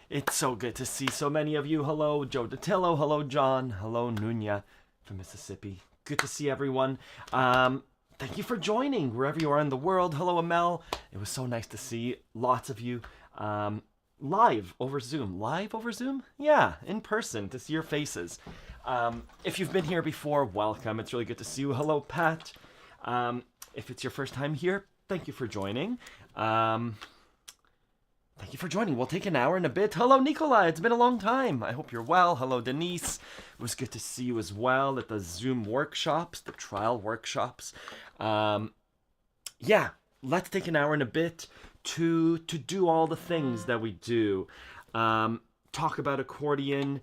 It's so good to see so many of you. Hello, Joe Datillo. Hello, John. Hello, Nunya from Mississippi. Good to see everyone. Thank you for joining wherever you are in the world. Hello, Amel. It was so nice to see lots of you live over Zoom. Live over Zoom? Yeah, in person to see your faces. If you've been here before, welcome. It's really good to see you. Hello, Pat. If it's your first time here, thank you for joining. Thank you for joining. We'll take an hour and a bit. Hello, Nikolai. It's been a long time. I hope you're well. Hello, Denise. It was good to see you as well at the Zoom workshops, the trial workshops. Yeah, let's take an hour and a bit to do all the things that we do. Talk about accordion,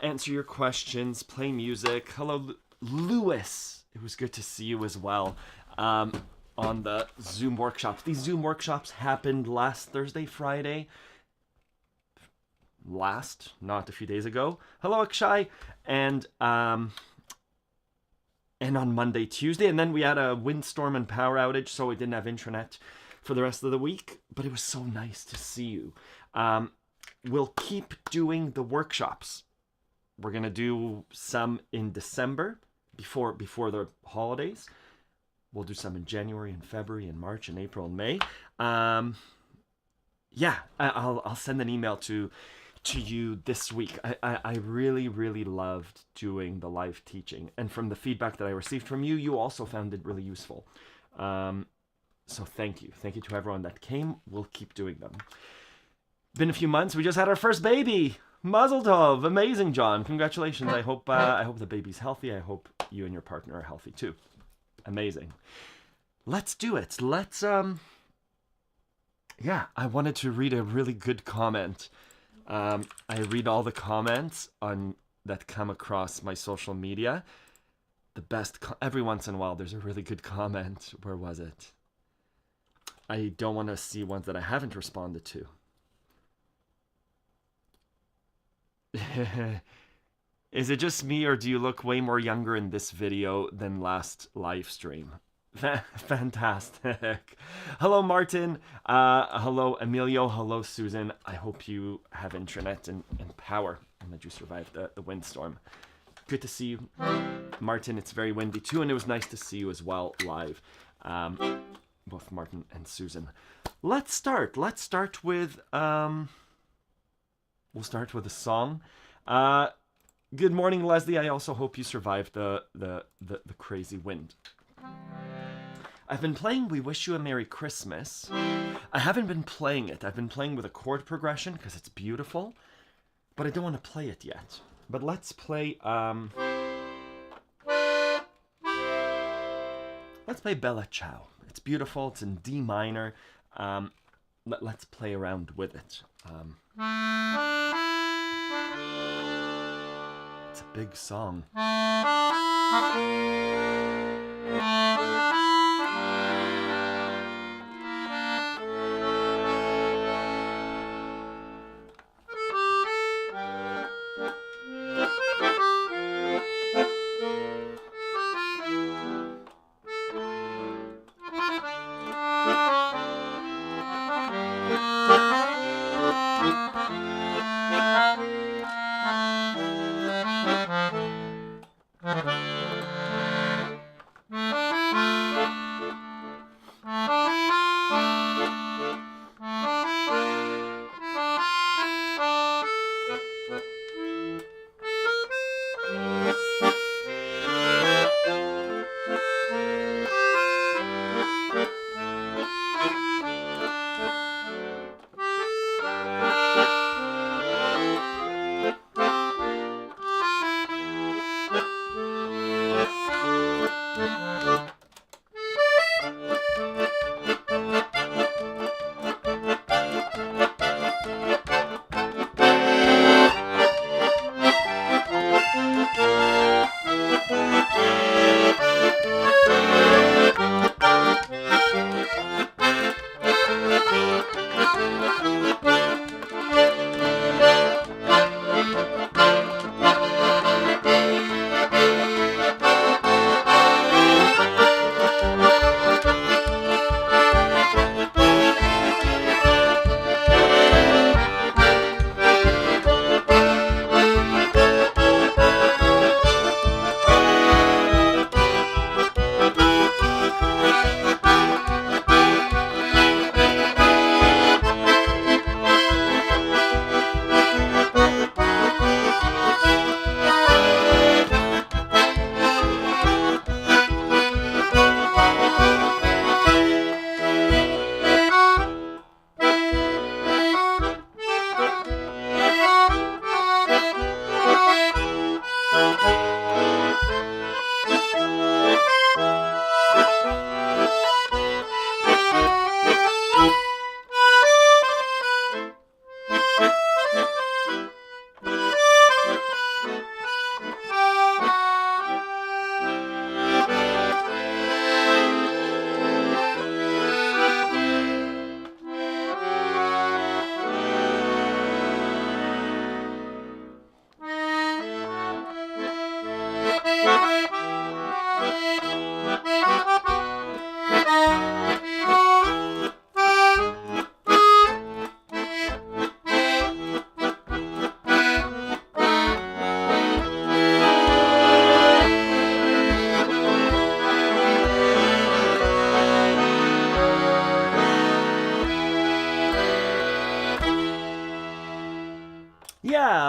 answer your questions, play music. Hello, Lewis. It was good to see you as well. On the Zoom workshops. These Zoom workshops happened last Thursday, Friday. Not a few days ago. Hello, Akshay. And on Monday, Tuesday. And then we had a windstorm and power outage, so we didn't have intranet for the rest of the week. But it was so nice to see you. We'll keep doing the workshops. We're going to do some in December, before the holidays. We'll do some in January and February and March and April and May. Yeah, I'll send an email to you this week. I really, really loved doing the live teaching. And from the feedback that I received from you, you also found it really useful. So thank you. Thank you to everyone that came. We'll keep doing them. Been a few months. We just had our first baby. Mazel tov. Amazing, John. Congratulations. I hope the baby's healthy. I hope you and your partner are healthy too. Amazing. Let's do it. Yeah, I wanted to read a really good comment. I read all the comments that come across my social media. The best, every once in a while, there's a really good comment. Where was it? I don't want to see ones that I haven't responded to. Is it just me, or do you look way more younger in this video than last live stream? Fantastic. Hello, Martin. Hello, Emilio. Hello, Susan. I hope you have internet and power and that you survived the windstorm. Good to see you. Martin, it's very windy too, and it was nice to see you as well live. Both Martin and Susan. Let's start. Let's start with... we'll start with a song. Good morning, Leslie. I also hope you survived the crazy wind. I've been playing We Wish You a Merry Christmas. I haven't been playing it. I've been playing with a chord progression because it's beautiful, but I don't want to play it yet. But let's play Bella Ciao. It's beautiful. It's in D minor. Let's play around with it. It's a big song.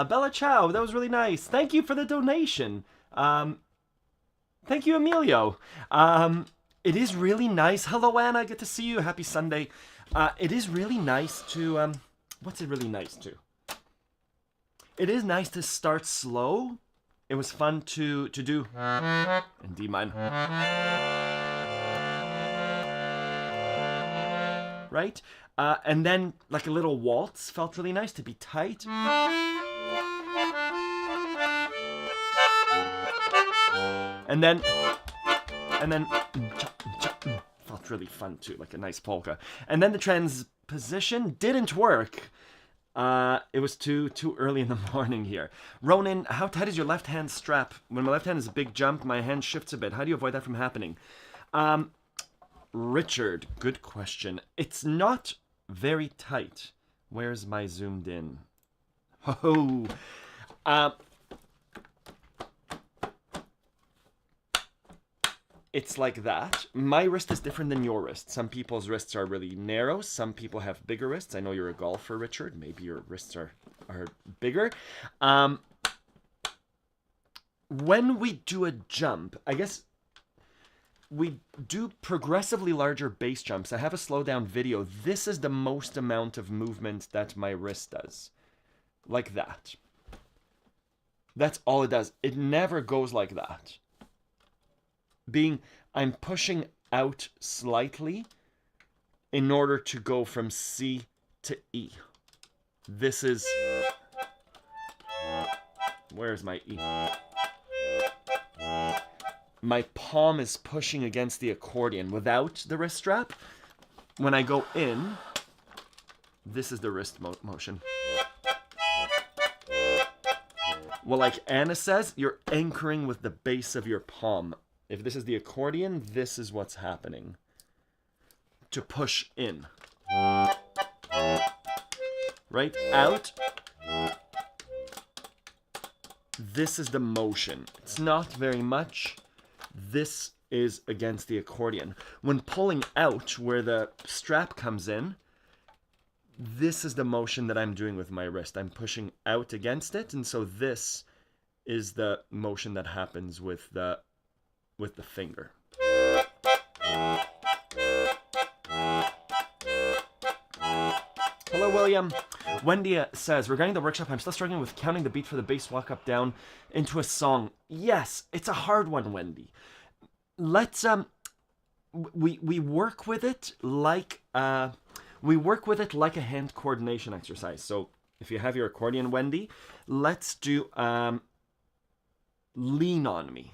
Bella Ciao, that was really nice. Thank you for the donation. Thank you, Emilio. It is really nice. Hello, Anna. Good to see you. Happy Sunday. It is really nice to... what's it really nice to? It is nice to start slow. It was fun to do in D minor. Right? And then like a little waltz felt really nice to be tight. And then felt really fun too, like a nice polka. And then the transposition didn't work. It was too early in the morning here. Ronan, how tight is your left hand strap? When my left hand is a big jump, my hand shifts a bit. How do you avoid that from happening? Richard, good question. It's not very tight. Where's my zoomed in? Oh, it's like that. My wrist is different than your wrist. Some people's wrists are really narrow. Some people have bigger wrists. I know you're a golfer, Richard. Maybe your wrists are bigger. When we do a jump, I guess we do progressively larger bass jumps. I have a slow down video. This is the most amount of movement that my wrist does. Like that. That's all it does. It never goes like that. I'm pushing out slightly in order to go from C to E. This is... Where's my E? My palm is pushing against the accordion without the wrist strap. When I go in, this is the wrist motion. Well, like Anna says, you're anchoring with the base of your palm. If this is the accordion, this is what's happening. To push in. Right? Out. This is the motion. It's not very much. This is against the accordion. When pulling out, where the strap comes in, this is the motion that I'm doing with my wrist. I'm pushing out against it, and so this is the motion that happens with the finger. Hello, William. Wendy says, regarding the workshop, I'm still struggling with counting the beat for the bass walk up down into a song. Yes, it's a hard one, Wendy. Let's we work with it like a hand coordination exercise. So if you have your accordion, Wendy, let's do Lean on Me.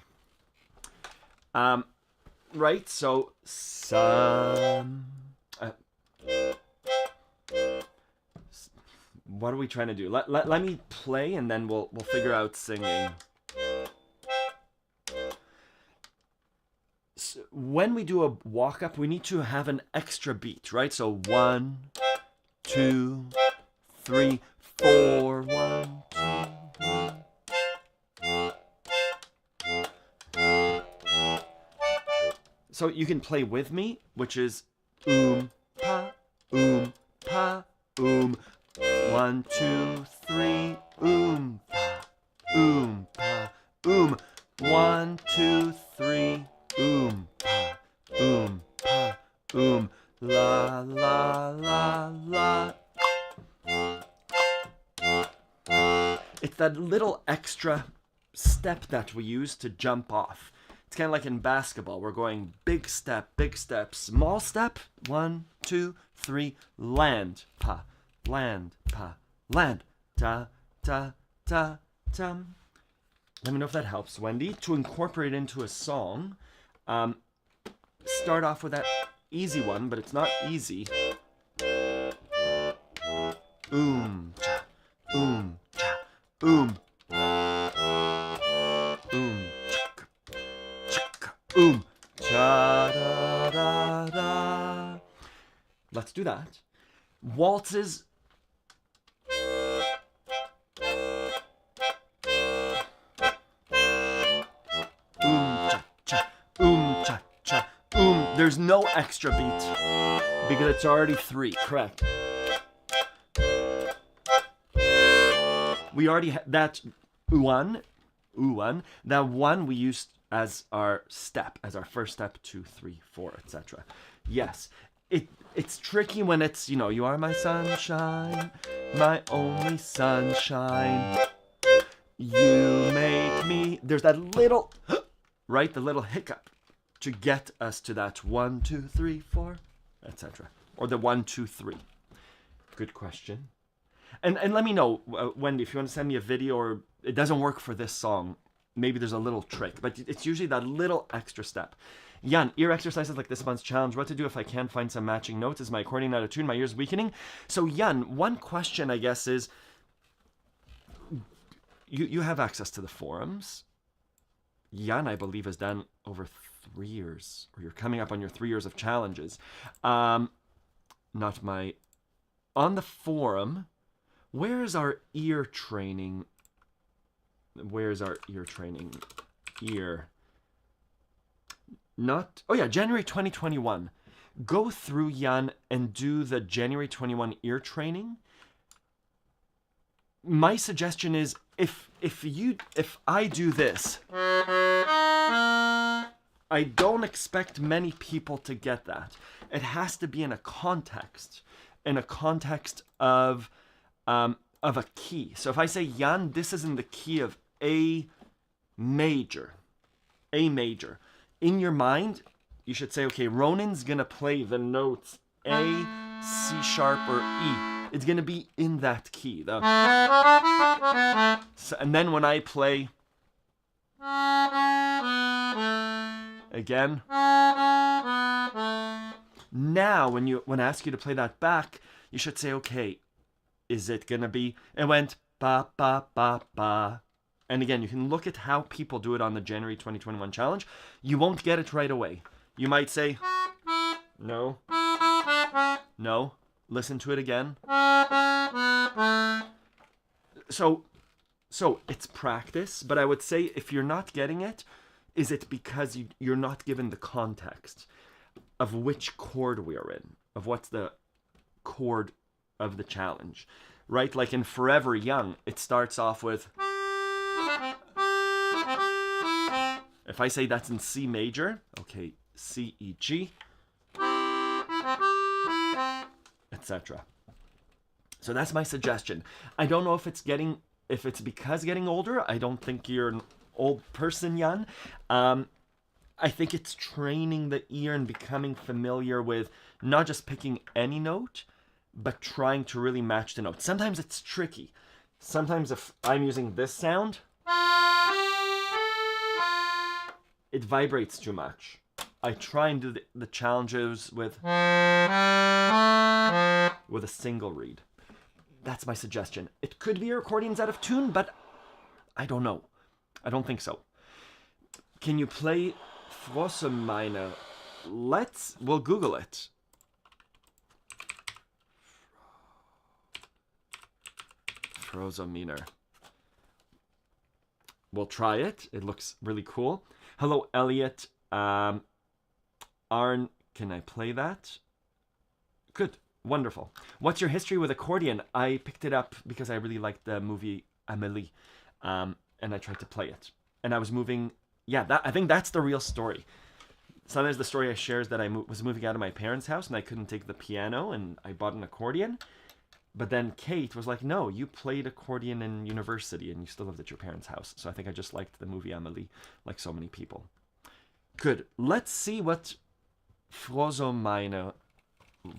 Right, so some... what are we trying to do? Let me play and then we'll figure out singing. So when we do a walk up, we need to have an extra beat, right? So 1, 2, 3, 4, 1, 2. So you can play with me, which is pa, pa, 1, 2, 3, pa, pa, 1, 2, 3, pa, pa, la, la, la, la. It's that little extra step that we use to jump off. It's kind of like in basketball. We're going big step, small step. 1, 2, 3, land, pa, land, pa, land, ta, ta, ta, tum. Let me know if that helps, Wendy. To incorporate into a song, start off with that easy one, but it's not easy. Cha, cha, cha, da, da, da. Let's do that. Waltzes. Cha, cha, There's no extra beat because it's already 3. Correct. We already that one, that one we used as our step, as our first step, 2, 3, 4, etc. Yes, it's tricky when it's, you know, you are my sunshine, my only sunshine. You make me. There's that little, right, the little hiccup to get us to that 1, 2, 3, 4, etc. Or the 1, 2, 3. Good question. And let me know, Wendy, if you want to send me a video, or it doesn't work for this song, maybe there's a little trick, but it's usually that little extra step. Jan, ear exercises like this month's challenge. What to do if I can't find some matching notes? Is my accordion out of tune? My ear's weakening? So Jan, one question I guess is, you have access to the forums. Jan, I believe, has done over 3 years, or you're coming up on your 3 years of challenges. On the forum, where's our ear training? Where's our ear training? Oh yeah, January 2021. Go through, Jan, and do the January 21 ear training. My suggestion is, if I do this, I don't expect many people to get that. It has to be in a context of a key. So if I say, Jan, this is in the key of A major. In your mind, you should say, okay, Ronan's gonna play the notes A, C sharp, or E. It's gonna be in that key. So, and then when I play again, now when I ask you to play that back, you should say, okay, is it gonna be? It went ba ba ba ba. And again, you can look at how people do it on the January 2021 challenge. You won't get it right away. You might say, no, listen to it again. So it's practice, but I would say if you're not getting it, is it because you're not given the context of which chord we are in, of what's the chord of the challenge, right? Like in Forever Young, it starts off with, if I say that's in C major, okay, C, E, G, etc. So that's my suggestion. I don't know if it's because getting older. I don't think you're an old person, Jan. I think it's training the ear and becoming familiar with not just picking any note, but trying to really match the note. Sometimes it's tricky. Sometimes if I'm using this sound, it vibrates too much. I try and do the challenges with a single reed. That's my suggestion. It could be your accordion's out of tune, but I don't know. I don't think so. Can you play Frøsøminner? We'll Google it. Frøsøminner. We'll try it. It looks really cool. Hello, Elliot. Arn, can I play that? Good. Wonderful. What's your history with accordion? I picked it up because I really liked the movie Amélie, and I tried to play it. And I was moving. Yeah, I think that's the real story. Sometimes the story I share is that I was moving out of my parents' house and I couldn't take the piano, and I bought an accordion. But then Kate was like, no, you played accordion in university and you still lived at your parents' house. So I think I just liked the movie Amélie, like so many people. Good. Let's see what Frøsøminner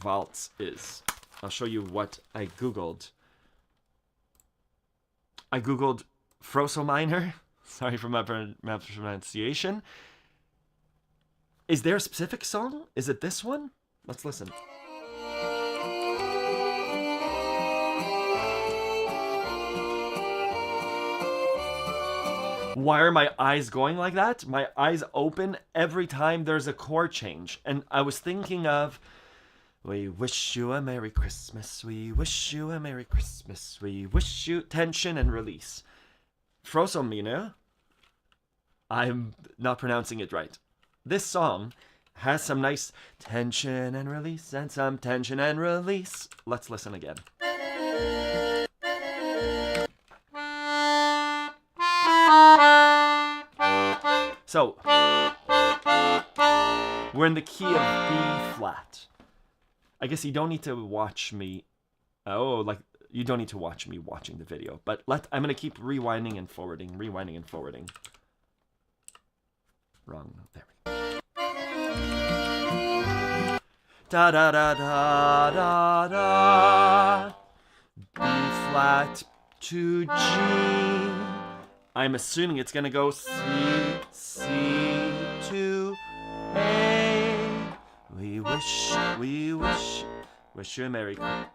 waltz is. I'll show you what I Googled. I Googled Frøsøminner. Sorry for my pronunciation. Is there a specific song? Is it this one? Let's listen. Why are my eyes going like that? My eyes open every time there's a chord change. And I was thinking of, we wish you a Merry Christmas, we wish you a Merry Christmas, we wish you tension and release. Frøsøminner, I'm not pronouncing it right. This song has some nice tension and release and some tension and release. Let's listen again. So, we're in the key of B flat. I guess you don't need to watch me. Oh, like, you don't need to watch me watching the video. But I'm going to keep rewinding and forwarding, rewinding and forwarding. Wrong. There we go. Da da da da da da. B flat to G. I'm assuming it's going to go C, C to A. We wish you a Merry Christmas.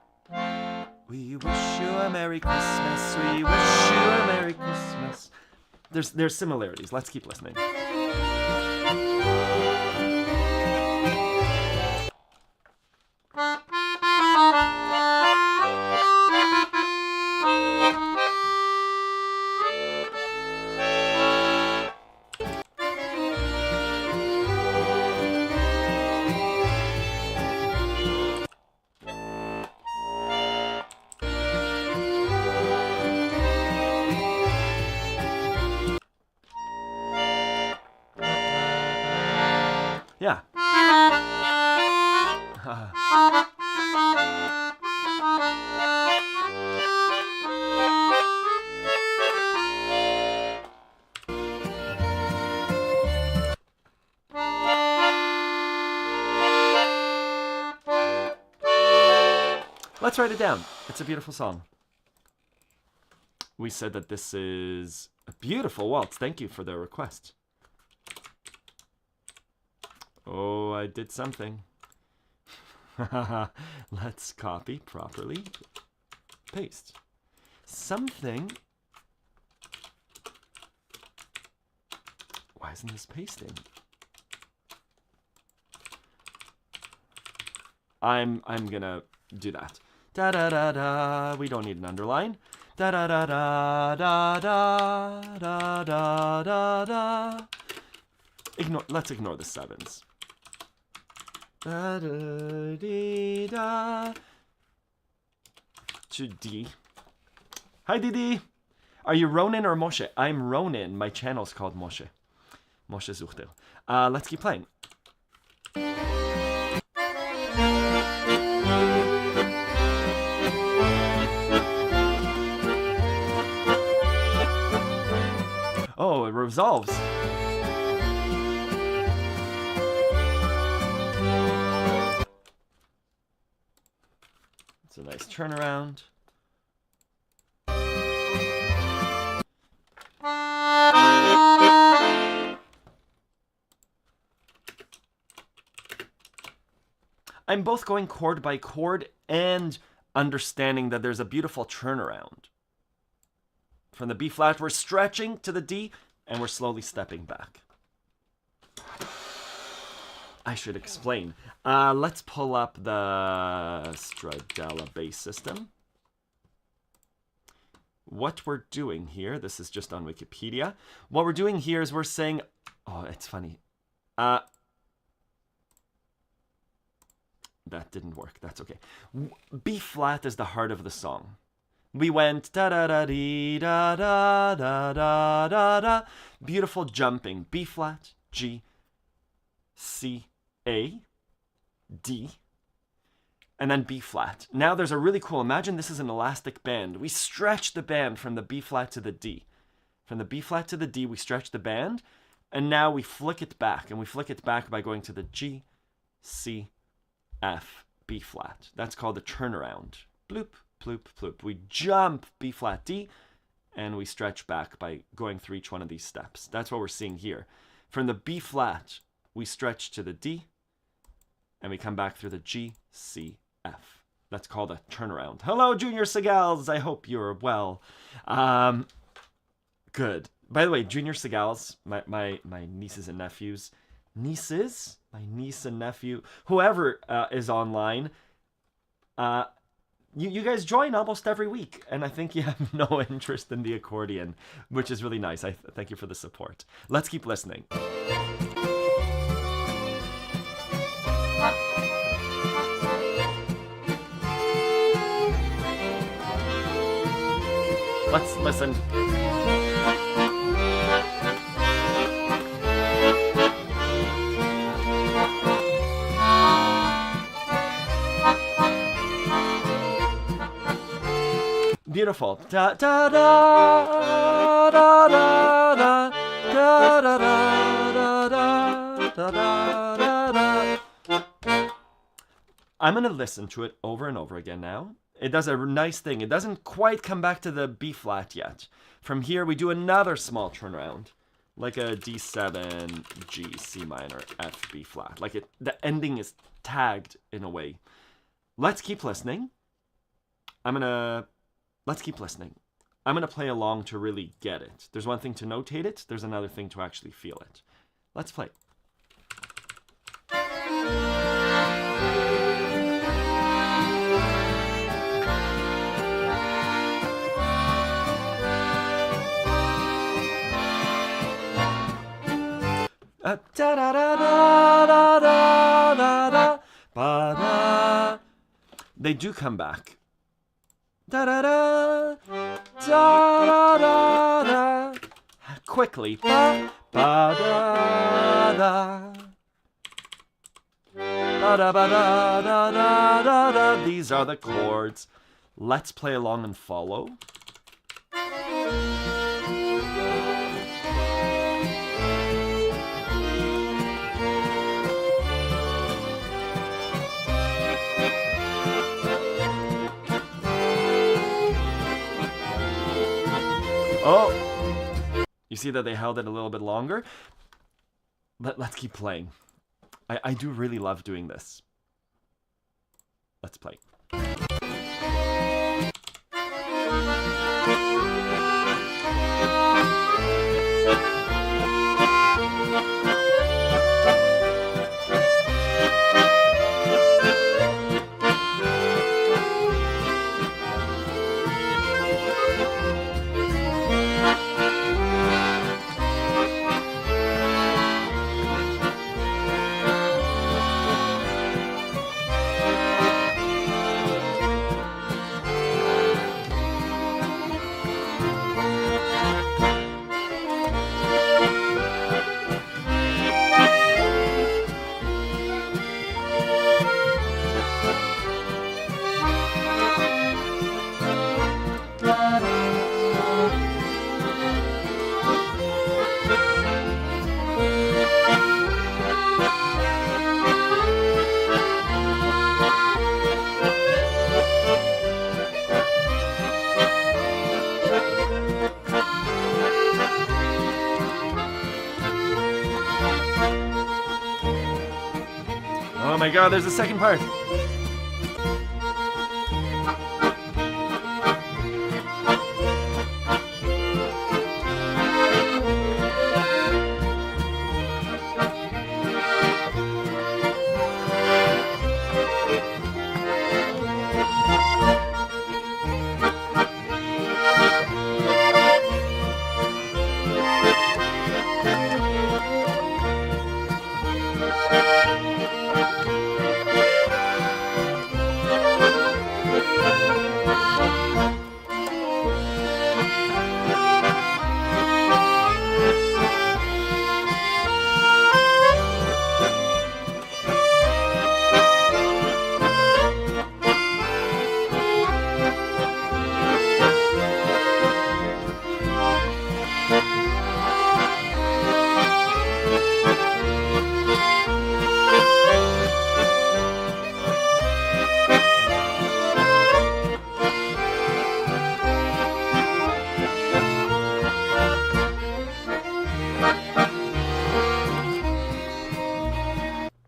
We wish you a Merry Christmas. We wish you a Merry Christmas. There's similarities. Let's keep listening. Yeah. Let's write it down. It's a beautiful song. We said that this is a beautiful waltz. Thank you for the request. Oh, I did something. Let's copy properly. Paste. Something. Why isn't this pasting? I'm gonna do that. Da da da da. We don't need an underline. Da da da da da da da da da da. Let's ignore the sevens. Da da dee da. To D. Hi Didi. Are you Ronin or Moshe? I'm Ronin. My channel's called Moshe. Moshe Zuchtel. Let's keep playing. Oh, it resolves. It's a nice turnaround. I'm both going chord by chord and understanding that there's a beautiful turnaround. From the B flat, we're stretching to the D, and we're slowly stepping back. I should explain. Let's pull up the Stradella bass system. What we're doing here, this is just on Wikipedia. What we're doing here is we're saying, oh, it's funny. That didn't work. That's okay. B flat is the heart of the song. We went da da da dee da da da da da da. Beautiful jumping. B flat, G, C, A, D, and then B flat. Now there's a really cool, imagine this is an elastic band. We stretch the band from the B flat to the D. From the B flat to the D, we stretch the band, and now we flick it back, and we flick it back by going to the G, C, F, B flat. That's called a turnaround. Bloop, bloop, bloop. We jump B flat, D, and we stretch back by going through each one of these steps. That's what we're seeing here. From the B flat, we stretch to the D, and we come back through the G, C, F. That's called a turnaround. Hello, Junior Segals. I hope you're well. Good. By the way, Junior Segals, my nieces and nephews, my niece and nephew, whoever is online, you guys join almost every week, and I think you have no interest in the accordion, which is really nice. I thank you for the support. Let's keep listening. Let's listen. Beautiful. Da da da da da da da da da da da da da. I'm gonna listen to it over and over again now. It does a nice thing. It doesn't quite come back to the B flat yet. From here, we do another small turnaround, like a D7, G, C minor, F, B flat. Like the ending is tagged in a way. Let's keep listening. Let's keep listening. I'm gonna play along to really get it. There's one thing to notate it. There's another thing to actually feel it. Let's play. Da da da da da da da da ba da. They do come back. Da da da da da da. Quickly. Ba ba da da. Ba da ba da da da da da. These are the chords. Let's play along and follow. Oh, you see that they held it a little bit longer? Let's keep playing. I do really love doing this. Let's play. Oh my god, there's a second part.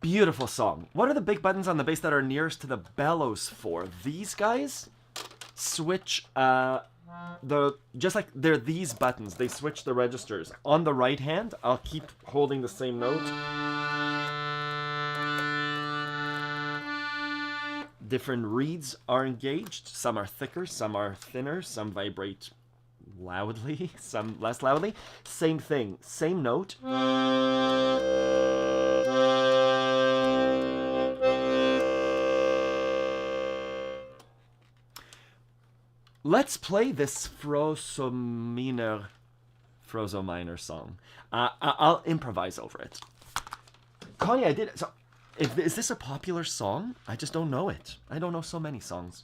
Beautiful song. What are the big buttons on the bass that are nearest to the bellows for? These guys switch just like they're these buttons, they switch the registers. On the right hand, I'll keep holding the same note. Different reeds are engaged. Some are thicker, some are thinner, some vibrate loudly, some less loudly. Same thing, same note. Let's play this Frøsøminner song. I'll improvise over it. Connie, I did. So, is this a popular song? I just don't know it. I don't know so many songs.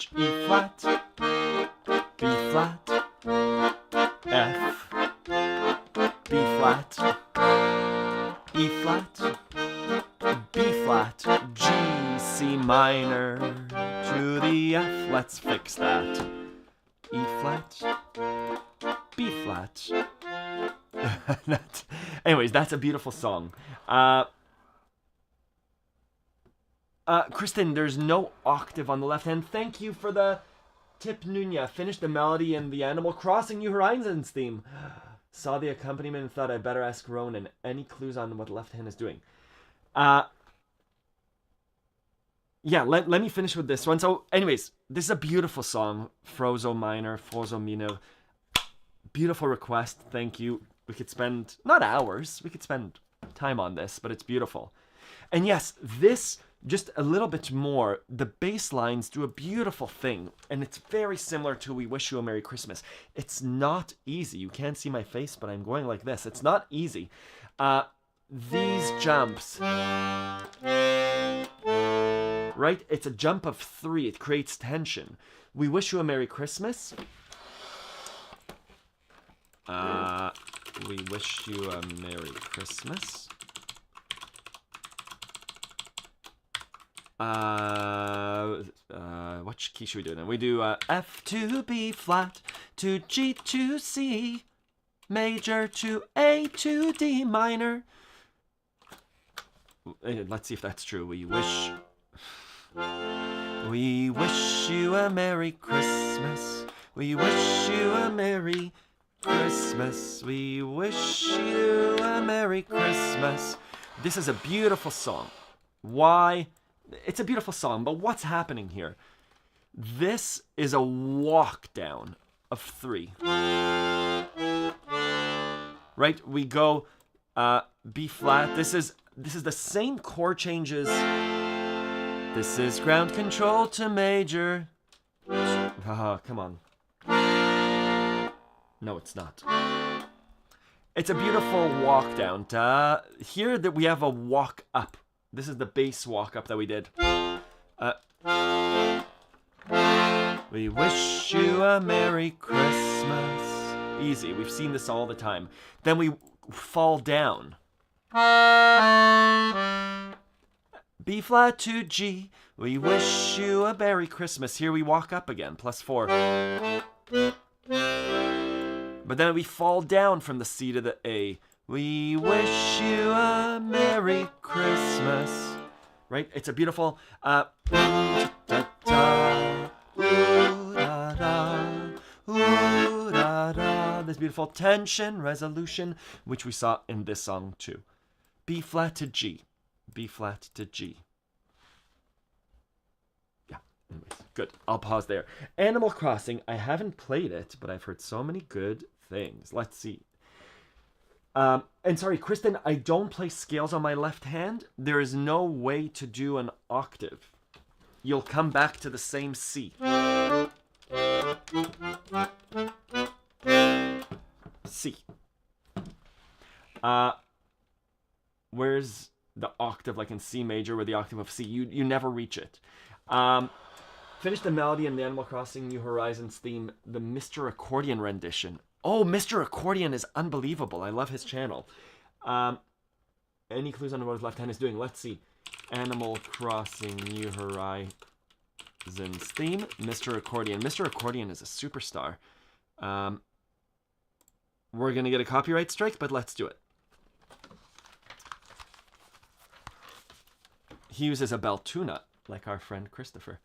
H, E flat, B flat, F, B flat, E flat, B flat, G, C minor, to the F, let's fix that. E flat, B flat. Anyways, that's a beautiful song. Kristen, there's no octave on the left hand. Thank you for the tip, Nunya. Finished the melody in the Animal Crossing New Horizons theme. Saw the accompaniment and thought I'd better ask Ronan. Any clues on what the left hand is doing? Yeah, let me finish with this one. So, anyways, this is a beautiful song. Frøsøminner. Beautiful request. Thank you. We could spend, not hours, we could spend time on this, but it's beautiful. And yes, this, just a little bit more, the bass lines do a beautiful thing, and it's very similar to We Wish You a Merry Christmas. It's not easy. You can't see my face, but I'm going like this. It's not easy. These jumps, right? It's a jump of 3. It creates tension. We Wish You a Merry Christmas. We wish you a Merry Christmas. What key should we do now? We do F to B flat to G to C major to A to D minor. Let's see if that's true. We wish you a Merry Christmas. We wish you a Merry Christmas. We wish you a Merry Christmas. This is a beautiful song. Why? It's a beautiful song, but what's happening here? This is a walk down of 3. Right? We go B flat. This is the same chord changes. This is ground control to major. Come on. No, it's not. It's a beautiful walk down. Here that we have a walk up. This is the bass walk up that we did. We wish you a Merry Christmas. Easy. We've seen this all the time. Then we fall down. B flat to G. We wish you a Merry Christmas. Here we walk up again. +4. But then we fall down from the C to the A. We wish you a Merry Christmas. Right? It's a beautiful... This beautiful tension, resolution, which we saw in this song too. B flat to G. B flat to G. Yeah, anyways, good. I'll pause there. Animal Crossing, I haven't played it, but I've heard so many good things. Let's see. And sorry, Kristen, I don't play scales on my left hand. There is no way to do an octave. You'll come back to the same C. C. Where's the octave, like in C major, where the octave of C? You never reach it. Finish the melody in the Animal Crossing New Horizons theme, the Mr. Accordion rendition. Oh, Mr. Accordion is unbelievable. I love his channel. Any clues on what his left hand is doing? Let's see. Animal Crossing New Horizons theme, Mr. Accordion. Mr. Accordion is a superstar. We're going to get a copyright strike, but let's do it. He uses a bell tuna, like our friend Christopher.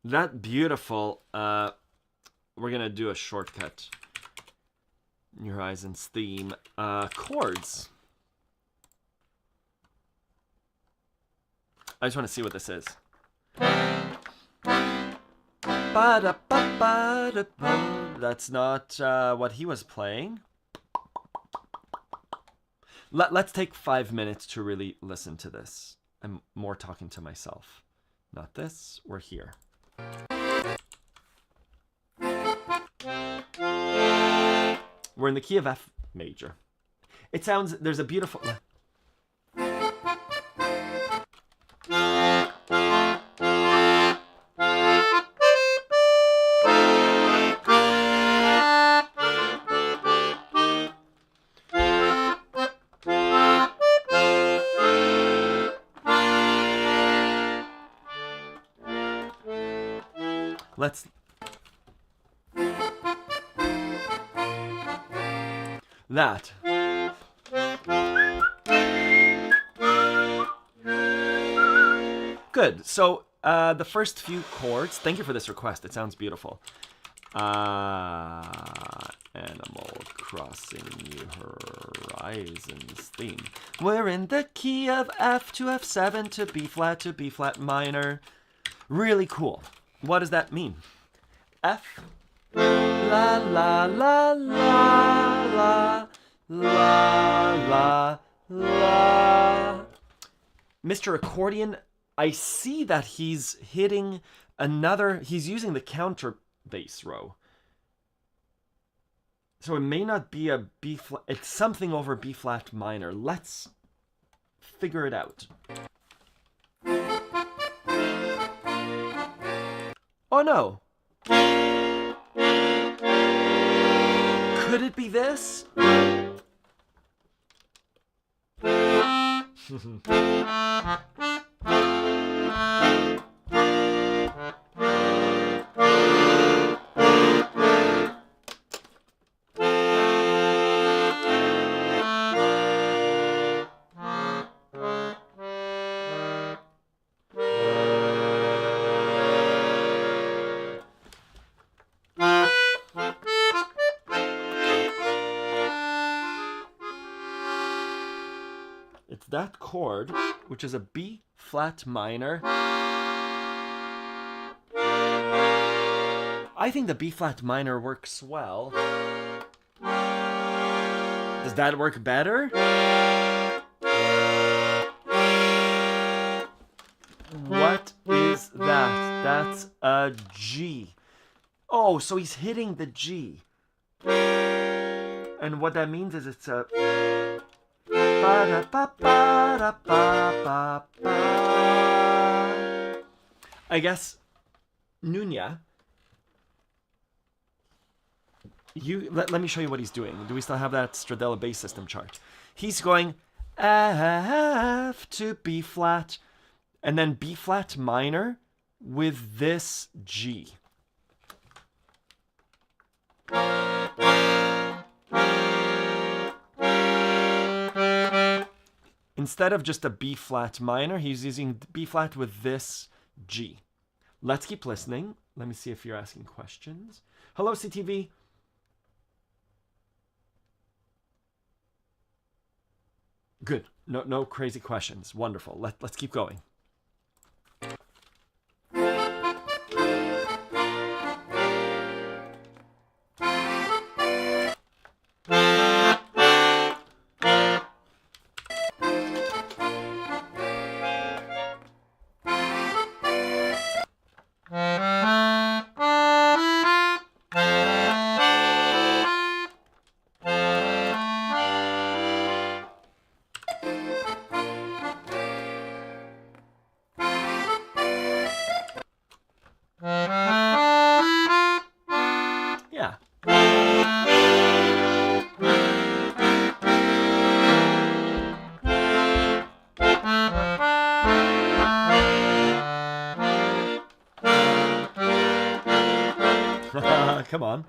That beautiful, we're gonna do a shortcut. New Horizons theme, chords. I just want to see what this is. That's not what he was playing. Let's take 5 minutes to really listen to this. I'm more talking to myself. Not this, we're here. We're in the key of F major. It sounds, there's a beautiful... Let's... That. Good. So, the first few chords... Thank you for this request. It sounds beautiful. Animal Crossing New Horizons theme. We're in the key of F to F7 to B flat minor. Really cool. What does that mean? F, la la la la la la la. Mr. Accordion, I see that he's hitting another, he's using the counter bass row. So it may not be a B flat, it's something over B flat minor. Let's figure it out. Oh no! Could it be this? It's that chord, which is a B flat minor. I think the B flat minor works well. Does that work better? What is that? That's a G. Oh, so he's hitting the G. And what that means is it's a... I guess, Nunya, let me show you what he's doing. Do we still have that Stradella bass system chart? He's going F to B flat, and then B flat minor with this G. Instead of just a B flat minor, he's using B flat with this G. Let's keep listening. Let me see if you're asking questions. Hello, CTV. Good. No crazy questions. Wonderful. Let's keep going. Come on.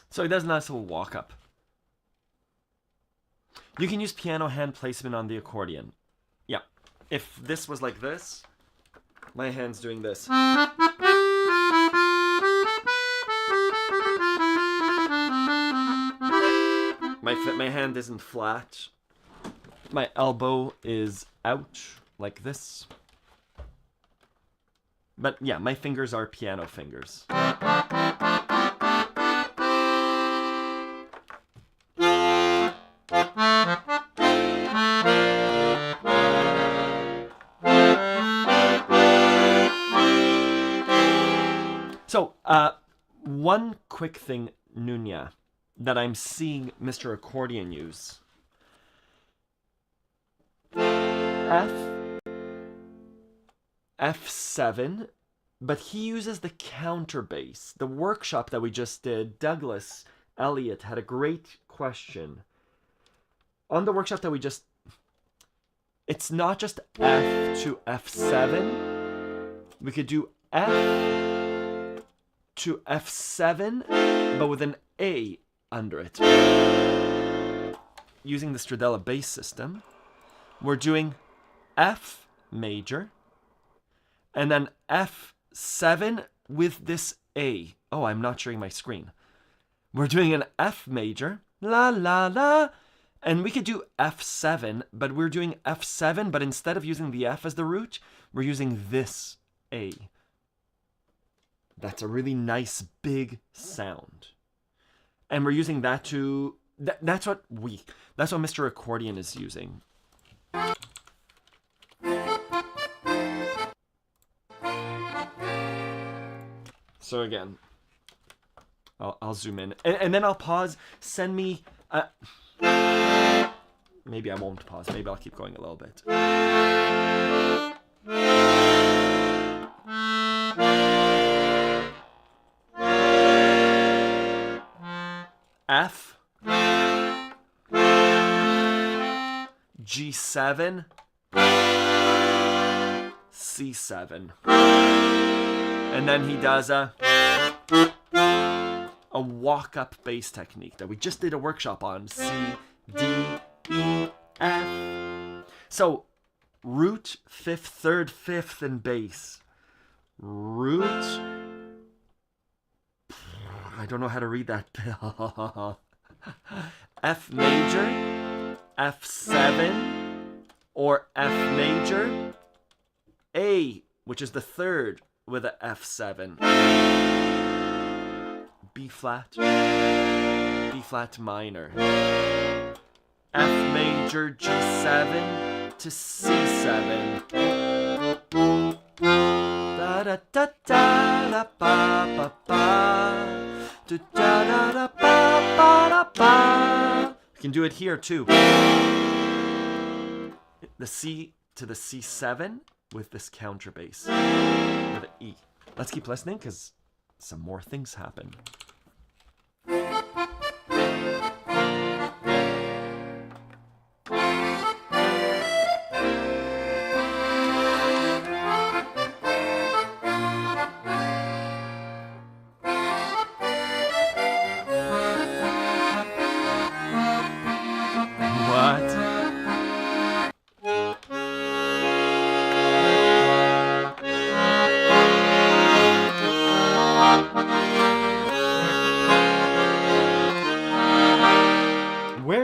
So he does a nice little walk up. You can use piano hand placement on the accordion. Yeah. If this was like this, my hand's doing this. My hand isn't flat. My elbow is out like this. But yeah, my fingers are piano fingers. So, one quick thing, Nunya, that I'm seeing Mr. Accordion use. F7, but he uses the counterbass. The workshop that we just did, Douglas Elliott had a great question. On the workshop that we just... It's not just F to F7. We could do F to F7, but with an A under it. Using the Stradella bass system, we're doing F major, and then F7 with this A. Oh, I'm not sharing my screen. We're doing an F major, la la la, and we could do F7, but we're doing F7, but instead of using the F as the root, we're using this A. That's a really nice big sound. And we're using that to... That's what Mr. Accordion is using. So again, I'll zoom in. And then I'll pause. Send me... maybe I won't pause. Maybe I'll keep going a little bit. F, G7, C7. And then he does a walk-up bass technique that we just did a workshop on. C, D, E, F. So, root, fifth, third, fifth, and bass. Root... I don't know how to read that. F major, F7, or F major, A, which is the third with a F7. B flat minor. F major, G7 to C7. Da da da da da ba ba ba. We can do it here too. The C to the C7 with this counterbass with an E. Let's keep listening because some more things happen.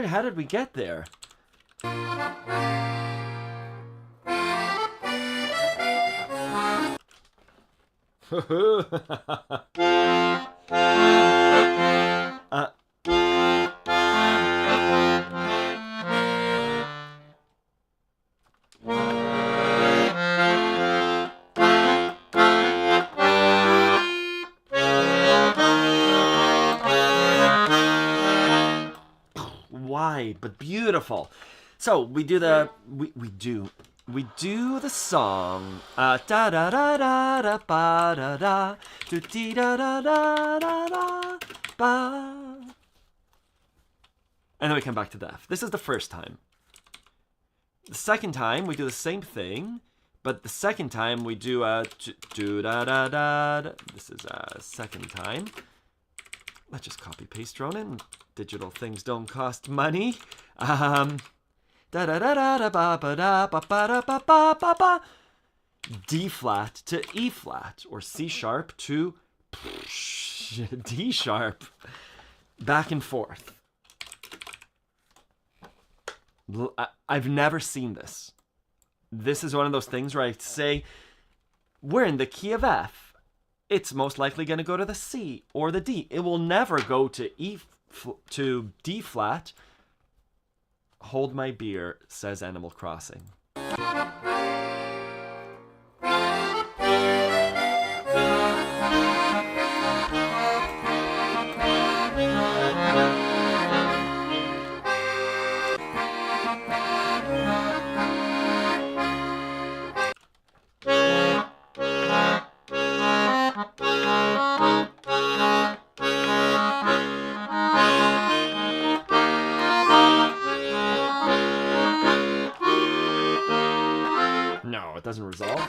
How did we get there? But beautiful. So we do the we do the song. Da da da da da ba da da do dee da da da da da ba. And then we come back to the F. This is the first time. The second time we do the same thing, but the second time we do a do da da da. This is a second time. Let's just copy paste Ronan. Digital things don't cost money. Da da da da da ba ba da ba ba da ba ba ba ba. D flat to E flat, or C sharp to D sharp. Back and forth. I've never seen this. This is one of those things where I say, we're in the key of F. It's most likely going to go to the C or the D. It will never go to to D flat. Hold my beer, says Animal Crossing. No, it doesn't resolve.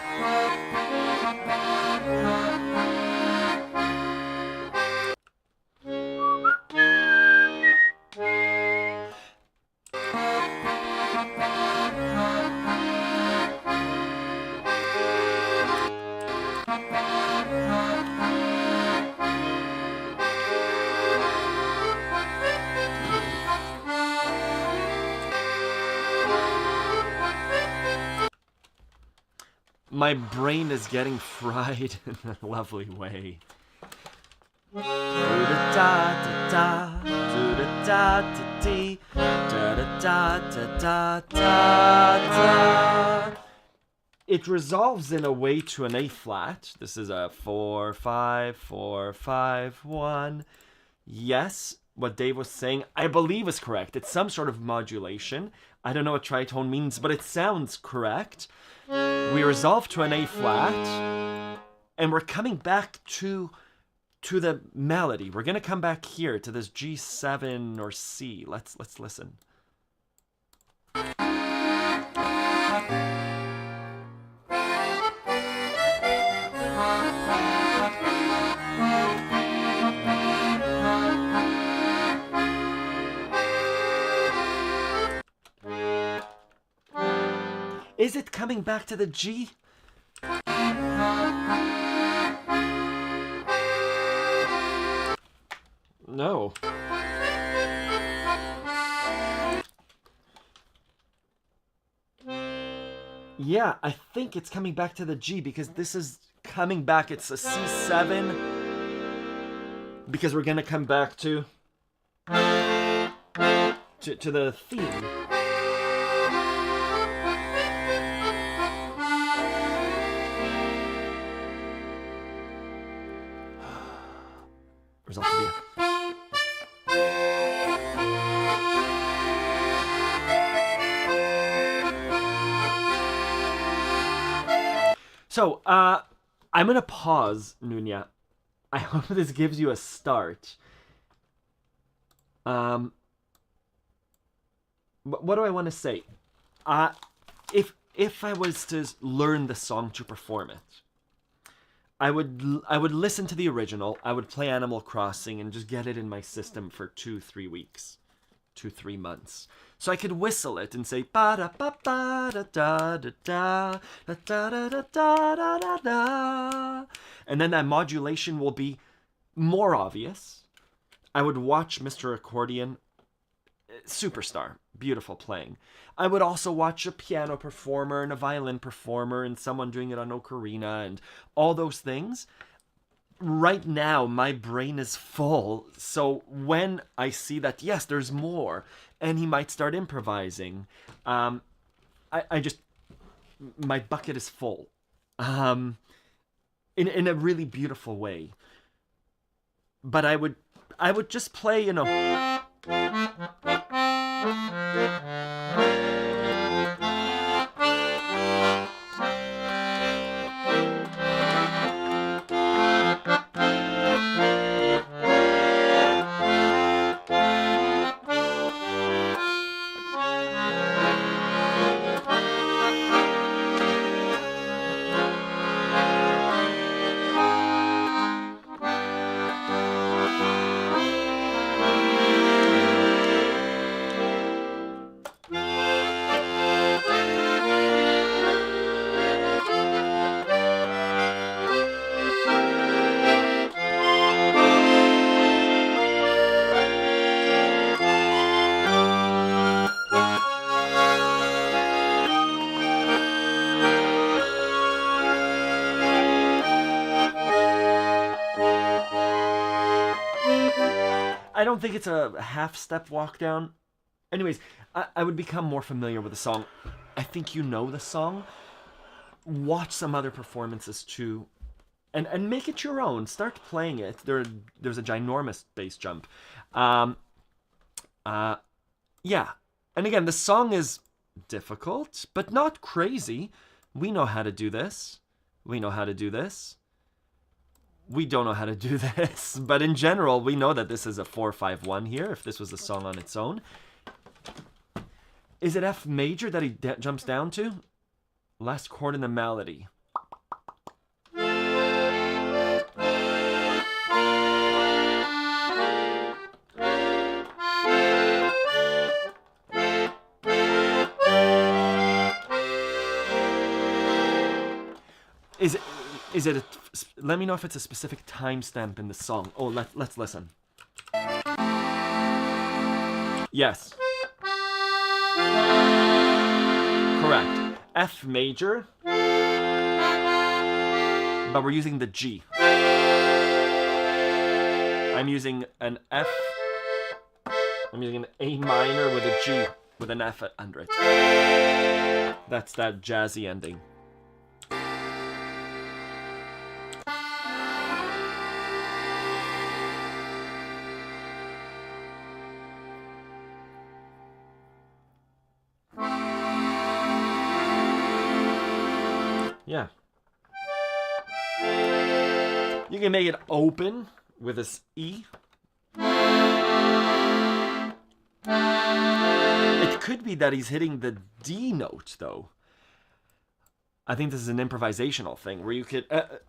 My brain is getting fried in a lovely way. It resolves in a way to an A flat. This is a 4, 5, 4, 5, 1. Yes, what Dave was saying, I believe is correct. It's some sort of modulation. I don't know what tritone means, but it sounds correct. We resolve to an A flat, and we're coming back to the melody. We're gonna come back here to this G7 or C. Let's listen. Is it coming back to the G? No. Yeah, I think it's coming back to the G because this is coming back. It's a C7 because we're gonna come back to the theme. Result to be So, I'm gonna pause, Nunya. I hope this gives you a start. What do I want to say? If I was to learn the song to perform it, I would listen to the original. I would play Animal Crossing and just get it in my system for 2-3 weeks, 2-3 months, so I could whistle it and say ba da ba ba da da da da da da da da da da da, and then that modulation will be more obvious. I would watch Mr. Accordion, superstar, beautiful playing. I would also watch a piano performer and a violin performer and someone doing it on ocarina and all those things. Right now, my brain is full. So when I see that, yes, there's more, and he might start improvising, I just, my bucket is full. In a really beautiful way. But I would just play, you know. I don't think it's a half-step walk down. Anyways, I would become more familiar with the song. I think you know the song. Watch some other performances too. And make it your own. Start playing it. There's a ginormous bass jump. Yeah. And again, the song is difficult, but not crazy. We know how to do this. We know how to do this. We don't know how to do this. But in general, we know that this is a 4-5-1 here, if this was a song on its own. Is it F major that he jumps down to? Last chord in the melody. Is it let me know if it's a specific timestamp in the song. Oh, let's listen. Yes. Correct. F major. But we're using the G. I'm using an F. I'm using an A minor with a G with an F under it. That's that jazzy ending. Yeah. You can make it open with this E. It could be that he's hitting the D note, though. I think this is an improvisational thing where you could...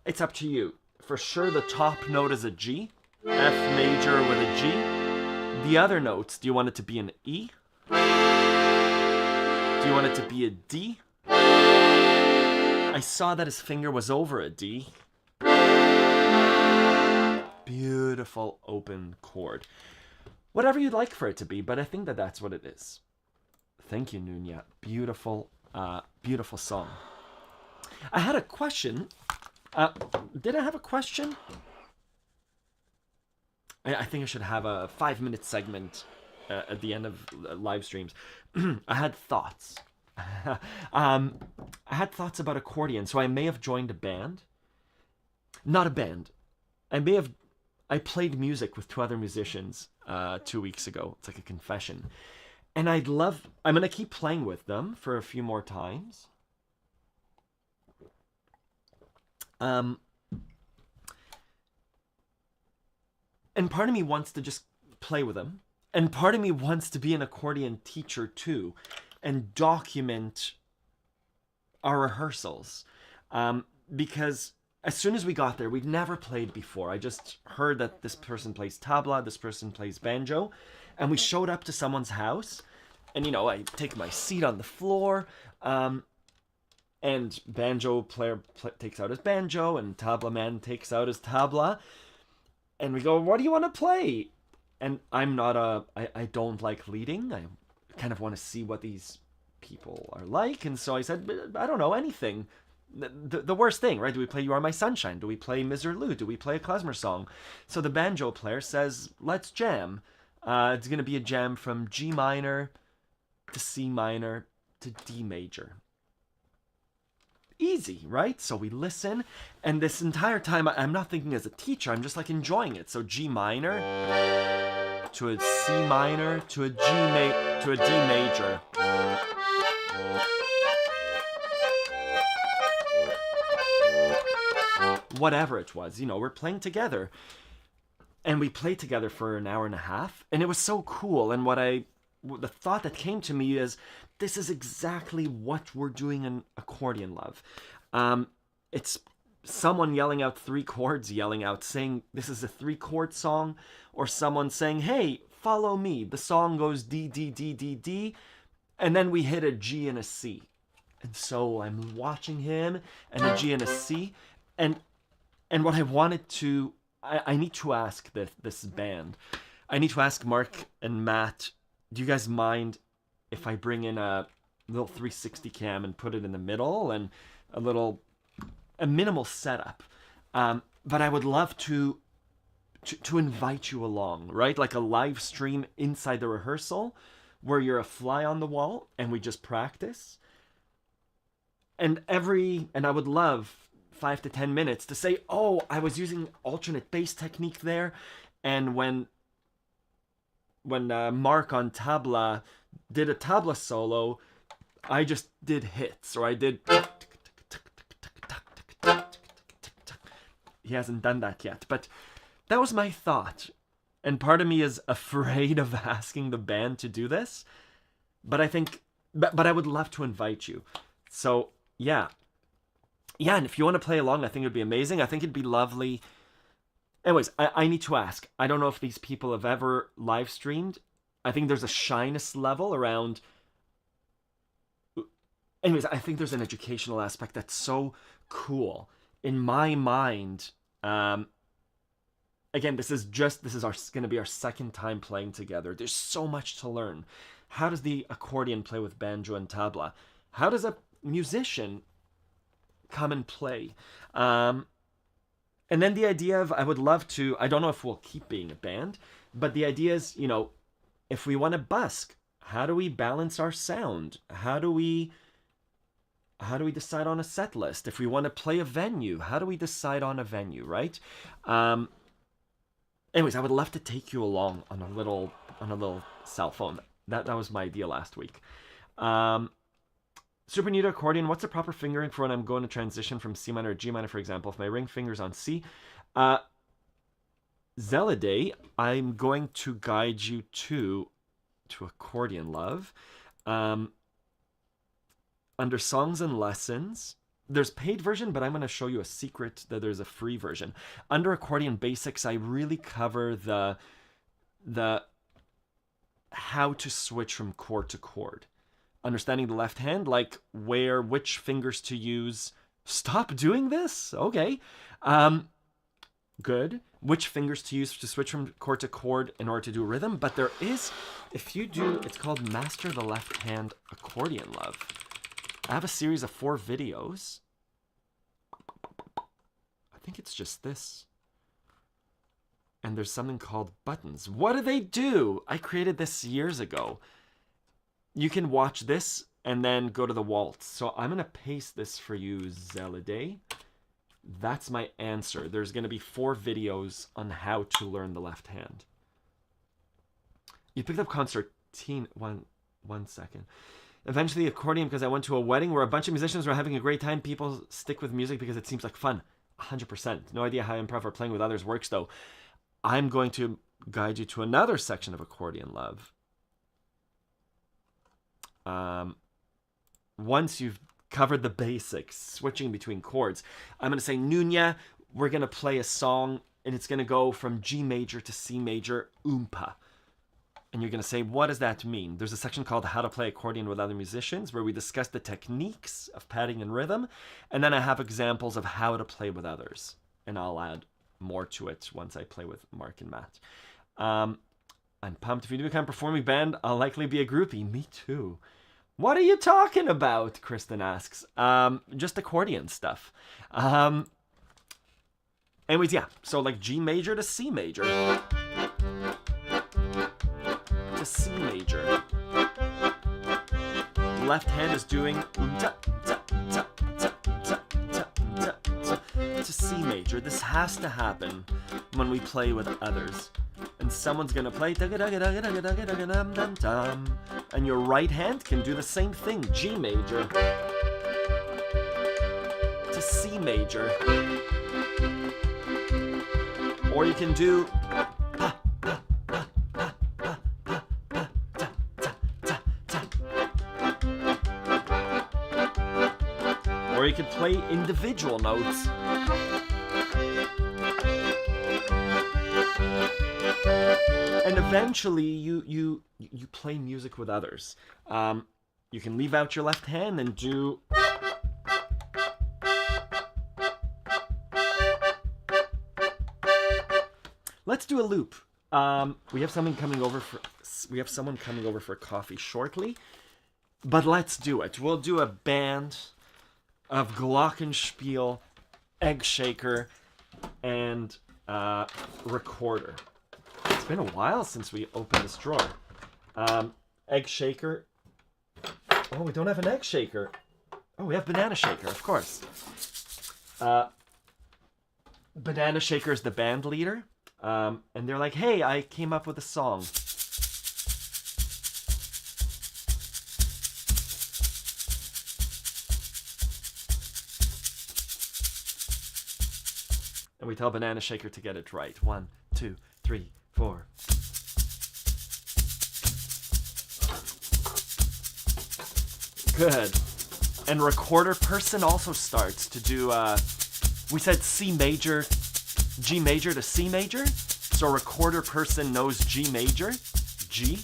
it's up to you. For sure, the top note is a G. F major with a G. The other notes, do you want it to be an E? Do you want it to be a D? I saw that his finger was over a D. Beautiful open chord. Whatever you'd like for it to be, but I think that that's what it is. Thank you, Nunya. Beautiful, beautiful song. I had a question. Did I have a question? I think I should have a 5-minute segment at the end of live streams. I had thoughts. I had thoughts about accordion, so I may have joined a band. Not a band. I played music with 2 other musicians 2 weeks ago. It's like a confession. And I'm going to keep playing with them for a few more times. And part of me wants to just play with them. And part of me wants to be an accordion teacher too. And document our rehearsals. Because as soon as we got there, we'd never played before. I just heard that this person plays tabla, this person plays banjo. And we showed up to someone's house. And, I take my seat on the floor. And banjo player takes out his banjo. And tabla man takes out his tabla. And we go, what do you want to play? And I don't like leading. I kind of want to see what these people are like. And so I said, I don't know, anything. The worst thing, right? Do we play You Are My Sunshine? Do we play Miserlou? Do we play a klezmer song? So the banjo player says, let's jam. It's going to be a jam from G minor to C minor to D major. Easy, right? So we listen, and this entire time I'm not thinking as a teacher, I'm just like enjoying it. So G minor to a C minor to a D major. Whatever it was, we're playing together. And we played together for an hour and a half, and it was so cool. And the thought that came to me is, this is exactly what we're doing in Accordion Love. It's someone yelling out 3 chords, saying this is a 3-chord song, or someone saying, hey, follow me. The song goes D, D, D, D, D, and then we hit a G and a C. And so I'm watching him, and a G and a C, and what I wanted to, I need to ask this band, I need to ask Mark and Matt, do you guys mind if I bring in a little 360 cam and put it in the middle, and a minimal setup? But I would love to to invite you along, right? Like a live stream inside the rehearsal where you're a fly on the wall and we just practice. And I would love 5 to 10 minutes to say, oh, I was using alternate bass technique there. And when Mark on tabla did a tabla solo, I just did hits, or I did... He hasn't done that yet, but that was my thought. And part of me is afraid of asking the band to do this, but I think, but I would love to invite you. So yeah, and if you want to play along, I think it'd be amazing. I think it'd be lovely. Anyways, I need to ask. I don't know if these people have ever live streamed. I think there's a shyness level around. Anyways, I think there's an educational aspect that's so cool. In my mind, again, this is going to be our second time playing together. There's so much to learn. How does the accordion play with banjo and tabla? How does a musician come and play? And then the idea of, I would love to, I don't know if we'll keep being a band, but the idea is, if we want to busk, how do we balance our sound? How do we decide on a set list? If we want to play a venue, how do we decide on a venue, right? Anyways, I would love to take you along on a little cell phone. That was my idea last week. Super new to accordion. What's the proper fingering for when I'm going to transition from C minor to G minor, for example? If my ring finger's on C, Zelade, I'm going to guide you to Accordion Love. Under songs and lessons, there's paid version, but I'm going to show you a secret that there's a free version. Under accordion basics, I really cover the how to switch from chord to chord. Understanding the left hand, like which fingers to use. Stop doing this? Okay. Good. Which fingers to use to switch from chord to chord in order to do rhythm. But there is, it's called Master the Left Hand Accordion Love. I have a series of 4 videos. I think it's just this. And there's something called buttons. What do they do? I created this years ago. You can watch this and then go to the waltz. So I'm going to paste this for you, Zelade. That's my answer. There's going to be 4 videos on how to learn the left hand. You picked up concertine. One second. Eventually accordion because I went to a wedding where a bunch of musicians were having a great time. People stick with music because it seems like fun. 100%. No idea how improv or playing with others works though. I'm going to guide you to another section of Accordion Love. Once you've covered the basics, switching between chords, I'm going to say, Nunya, we're going to play a song and it's going to go from G major to C major, oompa. And you're going to say, what does that mean? There's a section called How to Play Accordion with Other Musicians where we discuss the techniques of padding and rhythm. And then I have examples of how to play with others. And I'll add more to it once I play with Mark and Matt. I'm pumped. If you do become a performing band, I'll likely be a groupie. Me too. What are you talking about? Kristen asks. Just accordion stuff. Anyways, yeah. So like G major to C major. To C major. Left hand is doing to C major. This has to happen when we play with others. And someone's gonna play and your right hand can do the same thing. G major to C major. Or you can do or you could play individual notes. And eventually you play music with others. You can leave out your left hand and do let's do a loop. We have someone coming over for coffee shortly. But let's do it. We'll do a band of glockenspiel, egg shaker, and recorder. It's been a while since we opened this drawer. Egg shaker. Oh, we don't have an egg shaker. Oh, we have banana shaker, of course. Banana shaker is the band leader. And they're like, hey, I came up with a song. And we tell Banana Shaker to get it right. 1, 2, 3, 4. Good. And recorder person also starts to do, we said C major, G major to C major. So recorder person knows G major, G.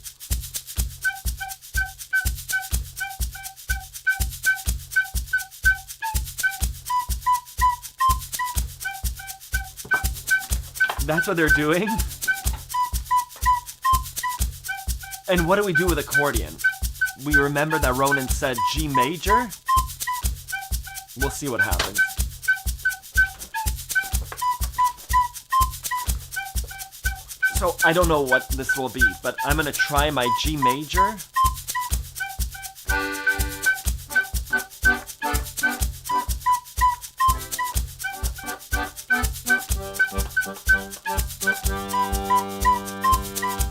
That's what they're doing. And what do we do with accordion? We remember that Ronan said G major. We'll see what happens. So I don't know what this will be, but I'm gonna try my G major.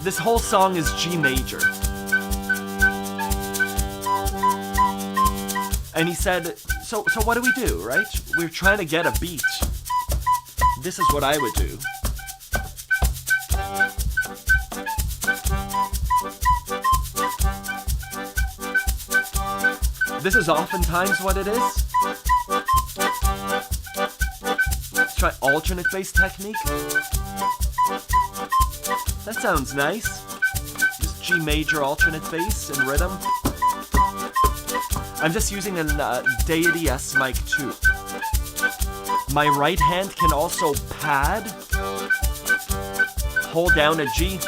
This whole song is G major. And he said, so what do we do, right? We're trying to get a beat. This is what I would do. This is oftentimes what it is. Let's try alternate bass technique. That sounds nice. Just G major alternate bass and rhythm. I'm just using a Deity S Mic 2. My right hand can also pad. Hold down a G.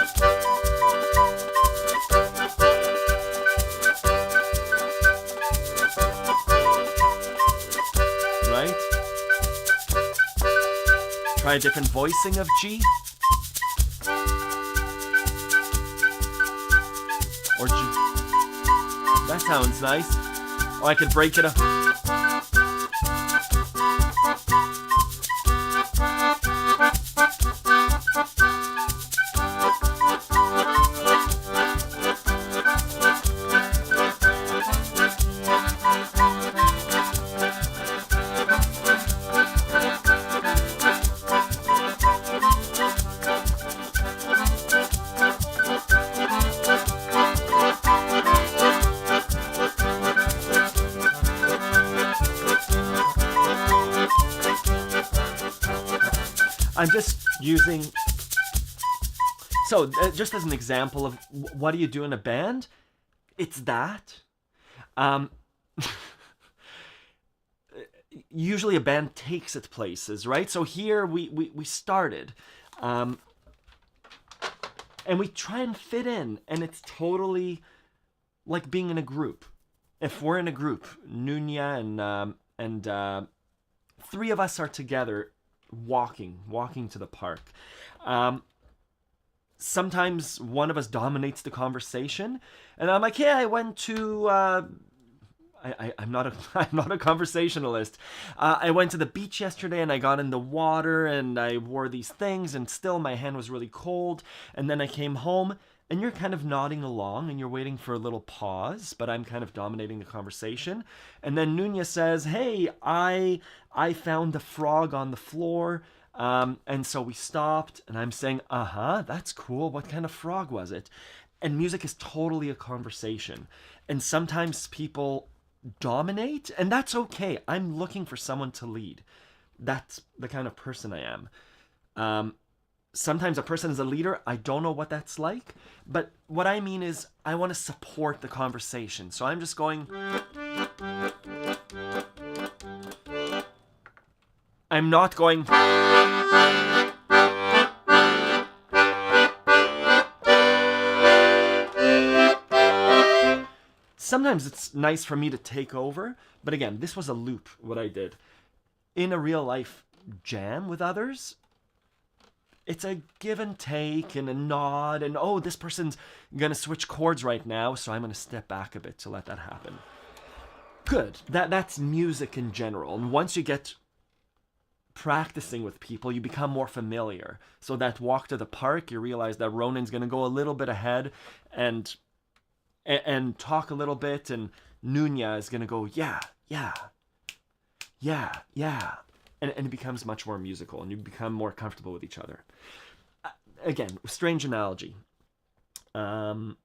Right? Try a different voicing of G. Or G. That sounds nice. Oh, I could break it up. I'm just using, so just as an example of what do you do in a band, it's that. Usually a band takes it places, right? So here we started, and we try and fit in, and it's totally like being in a group. If we're in a group, Nunya and three of us are together, walking to the park. Sometimes one of us dominates the conversation, and I'm like, yeah, I went to I'm not a conversationalist. I went to the beach yesterday and I got in the water and I wore these things and still my hand was really cold, and then I came home. And you're kind of nodding along and you're waiting for a little pause, but I'm kind of dominating the conversation. And then Nunya says, hey, I found the frog on the floor. And so we stopped and I'm saying, that's cool. What kind of frog was it? And music is totally a conversation. And sometimes people dominate, and that's okay. I'm looking for someone to lead. That's the kind of person I am. Sometimes a person is a leader. I don't know what that's like. But what I mean is I want to support the conversation. So I'm just going. I'm not going. Sometimes it's nice for me to take over. But again, this was a loop, what I did. In a real life jam with others, it's a give and take and a nod, and oh, this person's gonna switch chords right now, so I'm gonna step back a bit to let that happen. Good. That's music in general. And once you get practicing with people, you become more familiar. So that walk to the park, you realize that Ronan's gonna go a little bit ahead and talk a little bit, and Nunya is gonna go, yeah. And it becomes much more musical, and you become more comfortable with each other. Again, strange analogy. But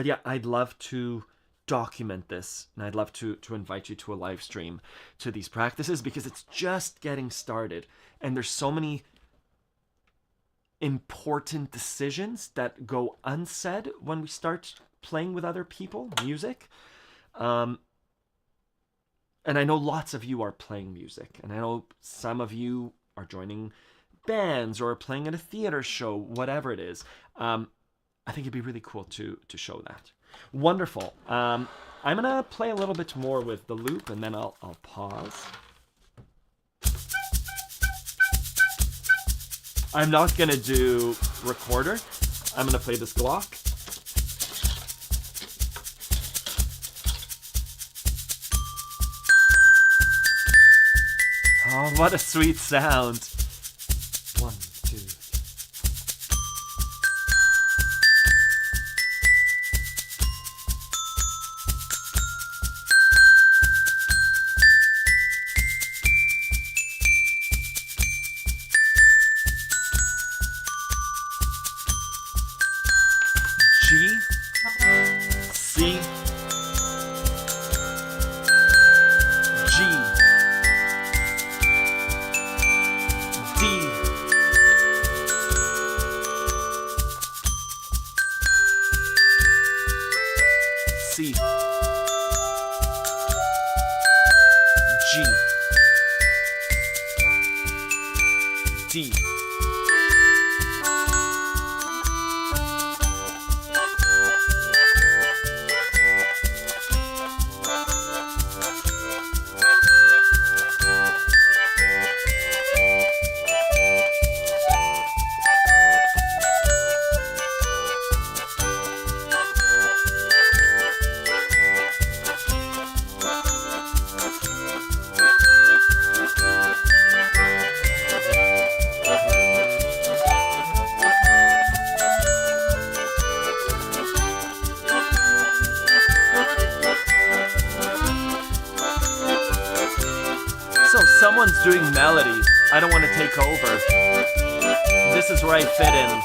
yeah, I'd love to document this, and I'd love to invite you to a live stream to these practices, because it's just getting started, and there's so many important decisions that go unsaid when we start playing with other people, music. And I know lots of you are playing music, and I know some of you are joining bands or playing at a theater show, whatever it is. I think it'd be really cool to show that. Wonderful. I'm gonna play a little bit more with the loop, and then I'll pause. I'm not gonna do recorder. I'm gonna play this Glock. Oh, what a sweet sound. 1, 2. G, C, G, D, C, G, D. Someone's doing melody. I don't want to take over. This is where I fit in.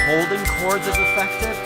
Holding chords is effective.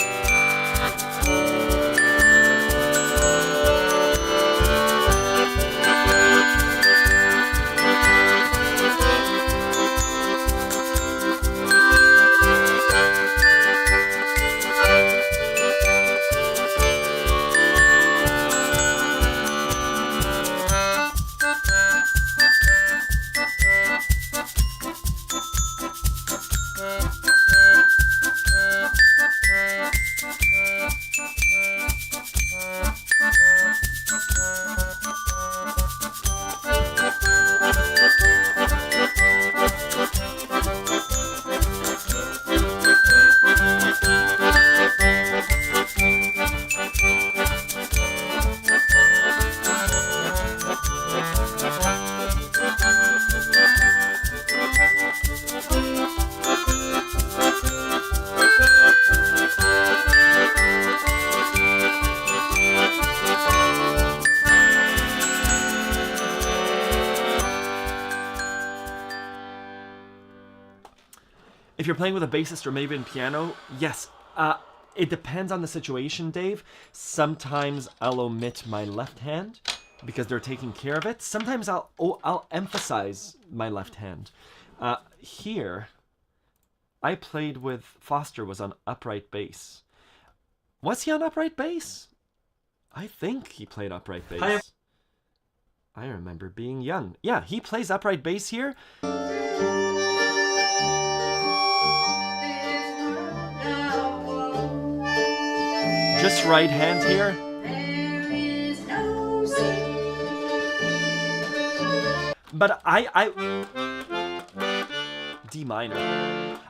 If you're playing with a bassist or maybe in piano, yes. It depends on the situation, Dave. Sometimes I'll omit my left hand because they're taking care of it. Sometimes I'll emphasize my left hand. Here, I played with Foster was on upright bass. Was he on upright bass? I think he played upright bass. I remember being young. Yeah, he plays upright bass here. Just right hand here. But D minor.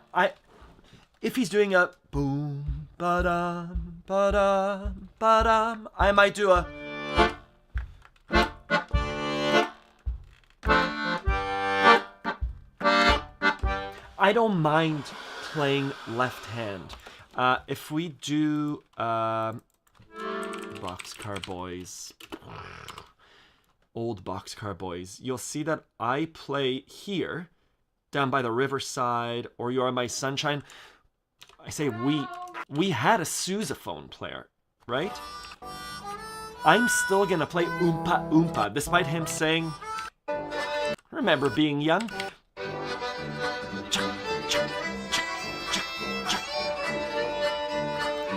If he's doing a boom ba-dum ba-dum ba-dum, I might do a I don't mind playing left hand. If we do Boxcar Boys, old Boxcar Boys, you'll see that I play here, down by the riverside, or You Are My Sunshine. I say we had a sousaphone player, right? I'm still gonna play Oompa Oompa, despite him saying, remember being young?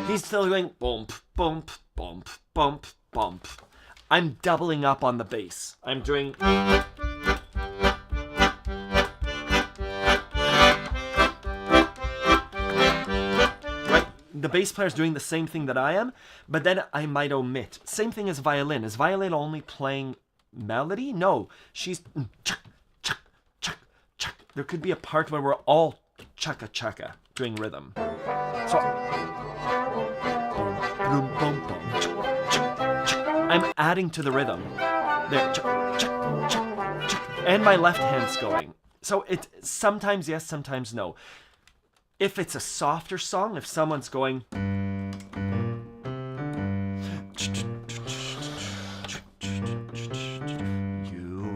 He's still going bump, bump, bump, bump, bump. I'm doubling up on the bass. I'm doing... Right? The bass player's doing the same thing that I am, but then I might omit. Same thing as violin. Is violin only playing melody? No. She's... There could be a part where we're all chaka-chaka doing rhythm. So... I'm adding to the rhythm. There. And my left hand's going. So it sometimes yes, sometimes no. If it's a softer song, if someone's going... You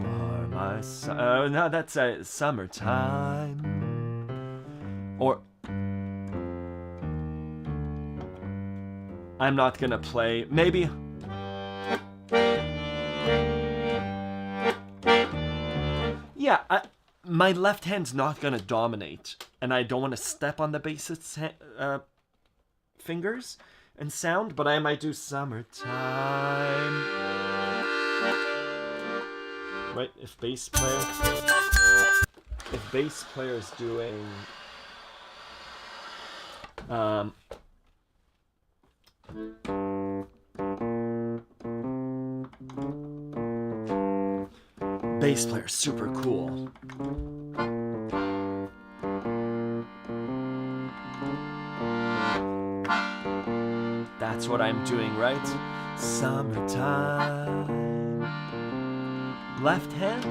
are my sun... no, that's a summertime. Or... I'm not gonna play... Maybe... Yeah, my left hand's not gonna dominate, and I don't want to step on the bassist's fingers and sound, but I might do Summertime. Right, if bass player is doing bass player, super cool. That's what I'm doing, right? Summertime. Left hand.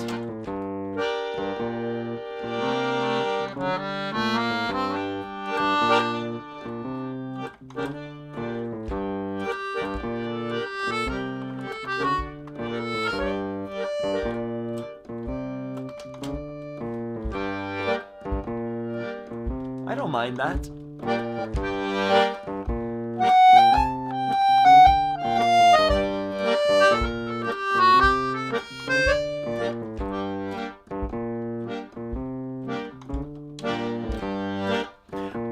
I don't mind that.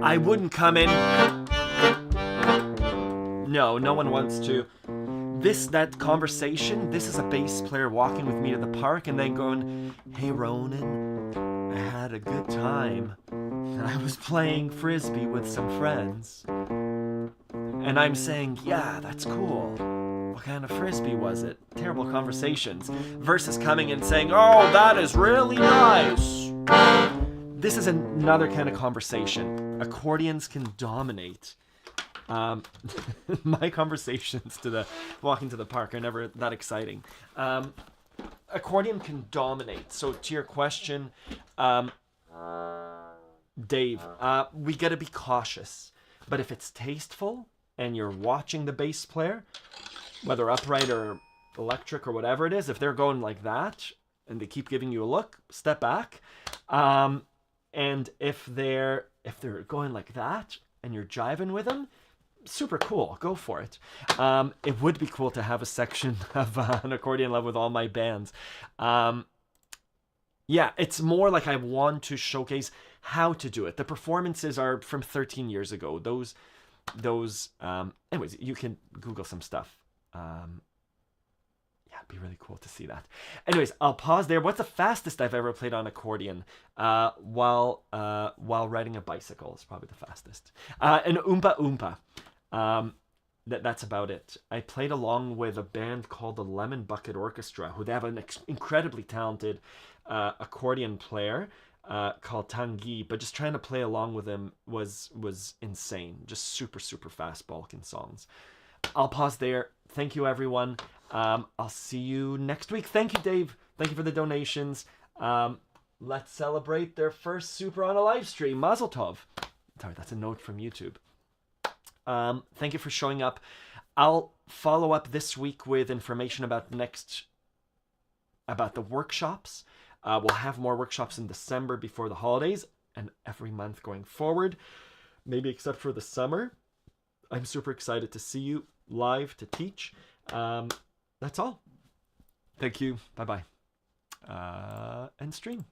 I wouldn't come in. No, no one wants to. That conversation, this is a bass player walking with me to the park and then going, hey Ronan, I had a good time. I was playing frisbee with some friends. And I'm saying, yeah, that's cool. What kind of frisbee was it? Terrible conversations. Versus coming and saying, oh, that is really nice. This is another kind of conversation. Accordions can dominate. My conversations walking to the park are never that exciting. Accordion can dominate. So to your question, Dave, we got to be cautious. But if it's tasteful and you're watching the bass player, whether upright or electric or whatever it is, if they're going like that and they keep giving you a look, step back. And if if they're going like that and you're jiving with them, super cool. Go for it. It would be cool to have a section of an Accordion Love with all my bands. Yeah, it's more like I want to showcase how to do it. The performances are from 13 years ago. Anyways, you can Google some stuff. Yeah, it'd be really cool to see that. Anyways, I'll pause there. What's the fastest I've ever played on accordion? While riding a bicycle is probably the fastest. An Oompa Oompa. That's about it. I played along with a band called the Lemon Bucket Orchestra, who they have an incredibly talented accordion player called Tanguy, but just trying to play along with him was insane. Just super, super fast Balkan songs. I'll pause there. Thank you, everyone. I'll see you next week. Thank you, Dave. Thank you for the donations. Let's celebrate their first super on a live stream. Mazel tov. Sorry, that's a note from YouTube. Thank you for showing up. I'll follow up this week with information about the workshops. We'll have more workshops in December before the holidays and every month going forward, maybe except for the summer. I'm super excited to see you live to teach. That's all. Thank you. Bye-bye. End stream.